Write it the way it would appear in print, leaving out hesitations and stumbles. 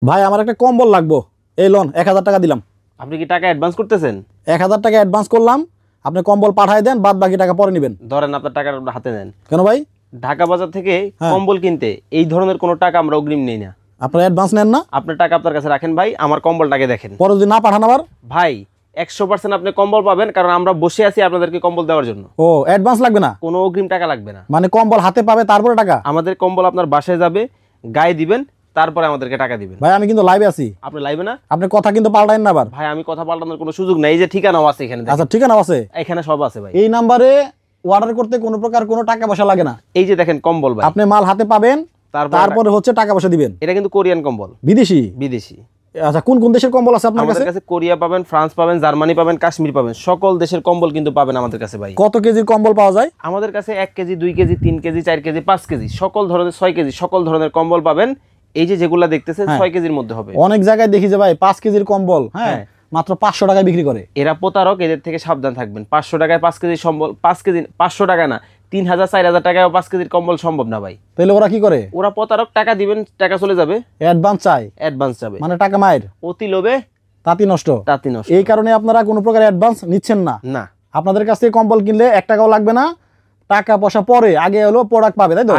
ভাই আমার একটা কম্বল লাগবো, এই লোন 1000 টাকা দিলাম। আপনি কি টাকা অ্যাডভান্স করতেছেন? 1000 টাকা অ্যাডভান্স করলাম, আপনি কম্বল পাঠায় দেন, বাদ বাকি টাকা পরে নেবেন। ধরেন আপনার টাকা হাতে নেন। কেন ভাই? ঢাকা বাজার থেকে হ্যাঁ। কম্বল কিনতে এই ধরনের কোনো টাকা আমরা অগ্রিম নেই না। আপনারা অ্যাডভান্স নেন না? আপনার টাকা আপনার কাছে রাখেন ভাই, আমার কম্বলটাকে দেখেন। পরে যদি না পাঠান আবার? ভাই 100% আপনি কম্বল পাবেন, কারণ আমরা বসে আছি আপনাদেরকে কম্বল দেওয়ার জন্য। ও অ্যাডভান্স লাগবে না, কোনো অগ্রিম টাকা লাগবে না। মানে কম্বল হাতে পাবে তারপরে টাকা? আমাদের কম্বল আপনার বাসায় যাবে, গায়ে দিবেন, তারপরে আমাদেরকে টাকা দিবেন। ভাই আমি কিন্তু লাইভে আছি, আপনি লাইবে না? আপনি কথা কিন্তু পাল্টাইন না আবার। ভাই আমি কথা পাল্টানোর কোনো সুযোগ নাই, এই যে ঠিকানাও আছে এখানে দেখেন। আচ্ছা ঠিকানা আছে, এখানে সব আছে ভাই। এই নাম্বারে অর্ডার করতে কোনো প্রকার কোনো টাকা পয়সা লাগে না। এই যে দেখেন কম্বল ভাই, আপনি মাল হাতে পাবেন, তারপরে হচ্ছে টাকা পয়সা দিবেন। এটা কিন্তু কোরিয়ান কম্বল, বিদেশি? বিদেশি। আচ্ছা কোন কোন দেশের কম্বল আছে আপনার কাছে? আমাদের কাছে কোরিয়া পাবেন, ফ্রান্স পাবেন, জার্মানি পাবেন, কাশ্মীর পাবেন, সকল দেশের কম্বল কিন্তু পাবেন আমাদের কাছে ভাই। কত কেজির কম্বল পাওয়া যায়? আমাদের কাছে 1 KG, 2 KG, 3 KG, 4 KG, 5 KG, সকল ধরনের, 6 কেজি, সকল ধরনের কম্বল পাবেন। এই যে যেগুলা দেখতেছেন 6 কেজির মধ্যে হবে। অনেক জায়গায় দেখি যে ভাই 5 কেজির কম্বল হ্যাঁ মাত্র 500 টাকায় বিক্রি করে। এরা প্রতারক, এদের থেকে সাবধান থাকবেন। 500 টাকায় 5 কেজি সম্বল, 5 কেজি 500 টাকা না, 3000 4000 টাকায় 5 কেজির কম্বল সম্ভব না ভাই। তাহলে ওরা কি করে? ওরা প্রতারক, টাকা দিবেন, টাকা চলে যাবে, অ্যাডভান্স চাই, অ্যাডভান্স যাবে। মানে টাকা মায়ের অতি লোভে তাঁতি নষ্ট। তাঁতি নষ্ট। এই কারণে আপনারা কোনো প্রকার অ্যাডভান্স নিচ্ছেন না। না, আপনাদের কাছ থেকে কম্বল কিনলে 1 টাকাও লাগবে না, টাকা পয়সা পরে, আগে হলো প্রোডাক্ট পাবে, তাই তো?